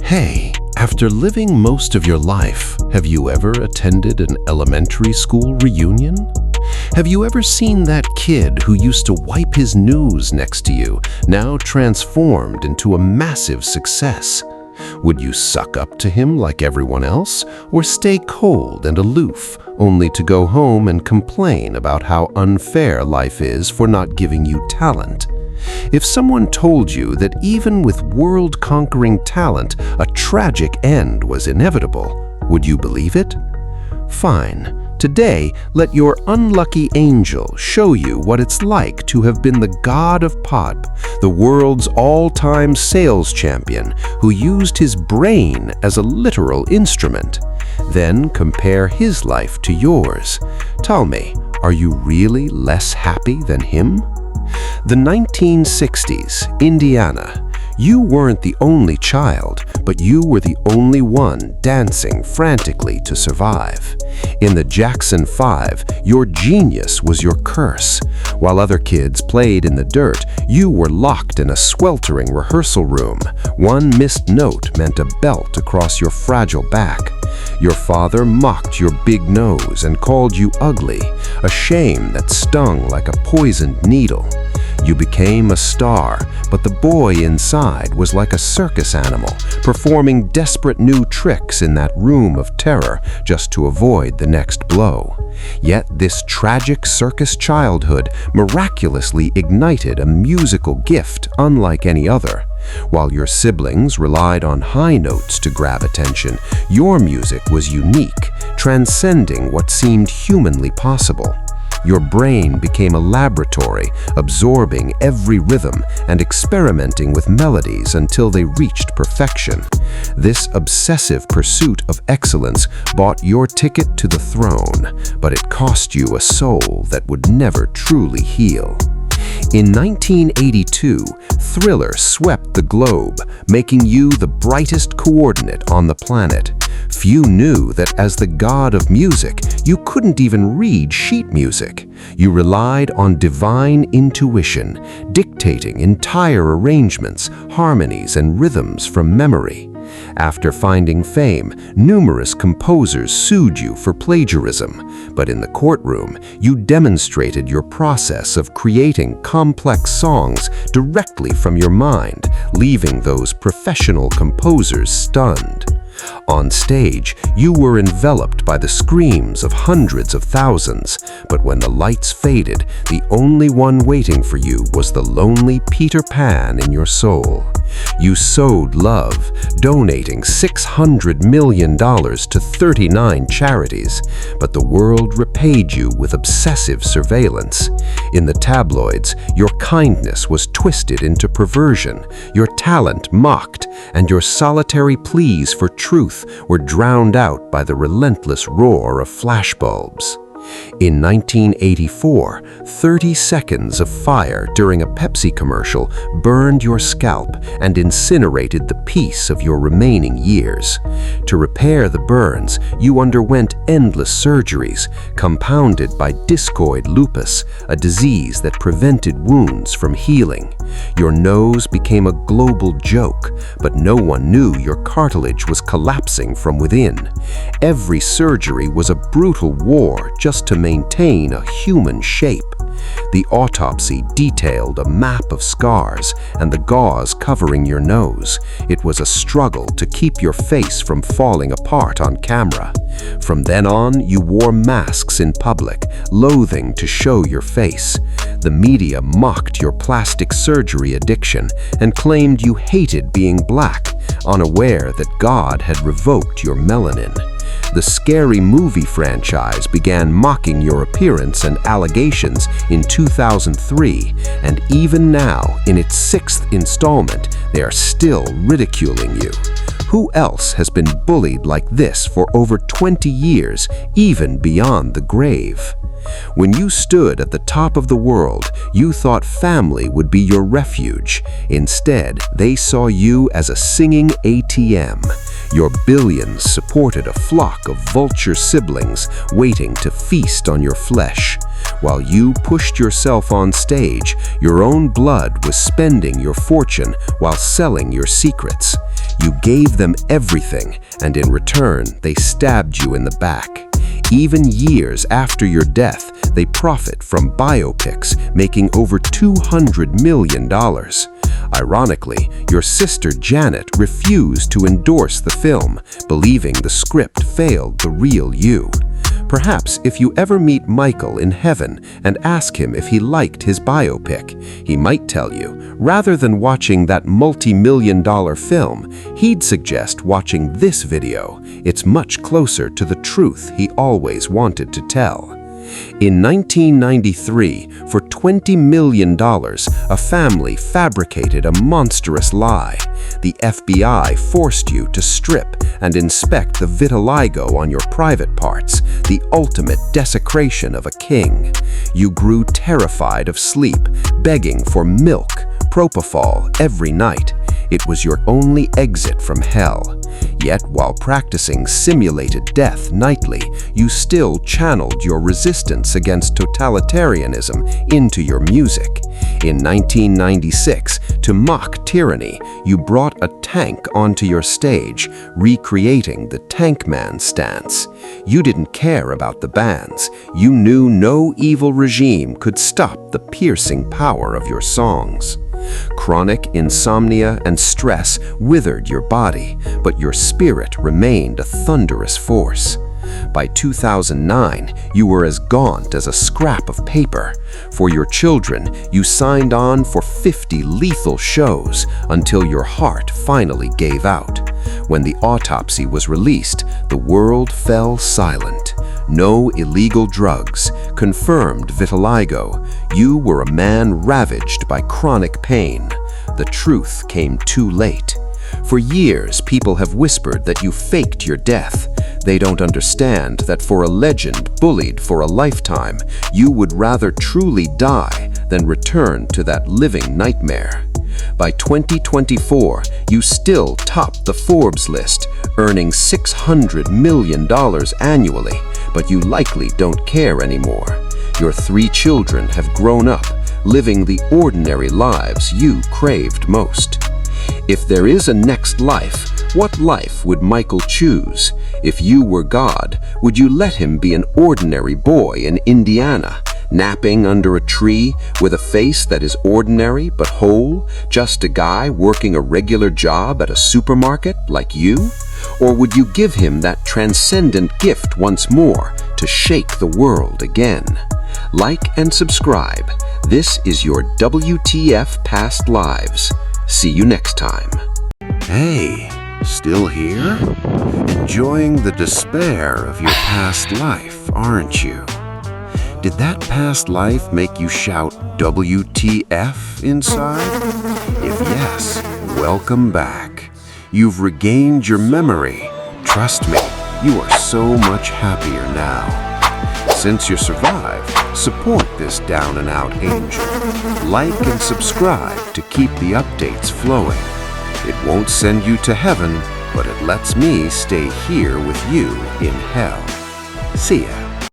Hey, after living most of your life, have you ever attended an elementary school reunion? Have you ever seen that kid who used to wipe his nose next to you, now transformed into a massive success? Would you suck up to him like everyone else, or stay cold and aloof, only to go home and complain about how unfair life is for not giving you talent? If someone told you that even with world-conquering talent, a tragic end was inevitable, would you believe it? Fine. Today, let your unlucky angel show you what it's like to have been the god of pop, the world's all-time sales champion who used his brain as a literal instrument. Then compare his life to yours. Tell me, are you really less happy than him? The 1960s, Indiana. You weren't the only child, but you were the only one dancing frantically to survive. In the Jackson 5, your genius was your curse. While other kids played in the dirt, you were locked in a sweltering rehearsal room. One missed note meant a belt across your fragile back. Your father mocked your big nose and called you ugly, a shame that stung like a poisoned needle. You became a star, but the boy inside was like a circus animal, performing desperate new tricks in that room of terror just to avoid the next blow. Yet this tragic circus childhood miraculously ignited a musical gift unlike any other. While your siblings relied on high notes to grab attention, your music was unique, transcending what seemed humanly possible. Your brain became a laboratory, absorbing every rhythm and experimenting with melodies until they reached perfection. This obsessive pursuit of excellence bought your ticket to the throne, but it cost you a soul that would never truly heal. In 1982, Thriller swept the globe, making you the brightest coordinate on the planet. Few knew that as the god of music, you couldn't even read sheet music. You relied on divine intuition, dictating entire arrangements, harmonies, and rhythms from memory. After finding fame, numerous composers sued you for plagiarism, but in the courtroom, you demonstrated your process of creating complex songs directly from your mind, leaving those professional composers stunned. On stage, you were enveloped by the screams of hundreds of thousands, but when the lights faded, the only one waiting for you was the lonely Peter Pan in your soul. You sowed love, donating $600 million to 39 charities, but the world repaid you with obsessive surveillance. In the tabloids, your kindness was twisted into perversion, your talent mocked, and your solitary pleas for truth were drowned out by the relentless roar of flashbulbs. In 1984, 30 seconds of fire during a Pepsi commercial burned your scalp and incinerated the peace of your remaining years. To repair the burns, you underwent endless surgeries, compounded by discoid lupus, a disease that prevented wounds from healing. Your nose became a global joke, but no one knew your cartilage was collapsing from within. Every surgery was a brutal war just to maintain a human shape. The autopsy detailed a map of scars and the gauze covering your nose. It was a struggle to keep your face from falling apart on camera. From then on, you wore masks in public, loathing to show your face. The media mocked your plastic surgery addiction and claimed you hated being black, unaware that God had revoked your melanin. The Scary Movie franchise began mocking your appearance and allegations in 2003, and even now, in its 6th installment, they are still ridiculing you. Who else has been bullied like this for over 20 years, even beyond the grave? When you stood at the top of the world, you thought family would be your refuge. Instead, they saw you as a singing ATM. Your billions supported a flock of vulture siblings waiting to feast on your flesh. While you pushed yourself on stage, your own blood was spending your fortune while selling your secrets. You gave them everything, and in return, they stabbed you in the back. Even years after your death, they profit from biopics, making over $200 million. Ironically, your sister Janet refused to endorse the film, believing the script failed the real you. Perhaps if you ever meet Michael in heaven and ask him if he liked his biopic, he might tell you, rather than watching that multi-million-dollar film, he'd suggest watching this video. It's much closer to the truth he always wanted to tell. In 1993, for $20 million, a family fabricated a monstrous lie. The FBI forced you to strip and inspect the vitiligo on your private parts, the ultimate desecration of a king. You grew terrified of sleep, begging for milk, propofol every night. It was your only exit from hell. Yet, while practicing simulated death nightly, you still channeled your resistance against totalitarianism into your music. In 1996, to mock tyranny, you brought a tank onto your stage, recreating the Tank Man stance. You didn't care about the bans. You knew no evil regime could stop the piercing power of your songs. Chronic insomnia and stress withered your body, but your spirit remained a thunderous force. By 2009, you were as gaunt as a scrap of paper. For your children, you signed on for 50 lethal shows until your heart finally gave out. When the autopsy was released, the world fell silent. No illegal drugs, confirmed vitiligo. You were a man ravaged by chronic pain. The truth came too late. For years, people have whispered that you faked your death. They don't understand that for a legend bullied for a lifetime, you would rather truly die than return to that living nightmare. By 2024, you still top the Forbes list, earning $600 million annually, but you likely don't care anymore. Your 3 children have grown up, living the ordinary lives you craved most. If there is a next life, what life would Michael choose? If you were God, would you let him be an ordinary boy in Indiana, napping under a tree with a face that is ordinary but whole, just a guy working a regular job at a supermarket like you? Or would you give him that transcendent gift once more to shake the world again? Like and subscribe. This is your WTF Past Lives. See you next time. Hey, still here? Enjoying the despair of your past life, aren't you? Did that past life make you shout WTF inside? If yes, welcome back. You've regained your memory. Trust me, you are so much happier now. Since you survived, support this down-and-out angel. Like and subscribe to keep the updates flowing. It won't send you to heaven, but it lets me stay here with you in hell. See ya.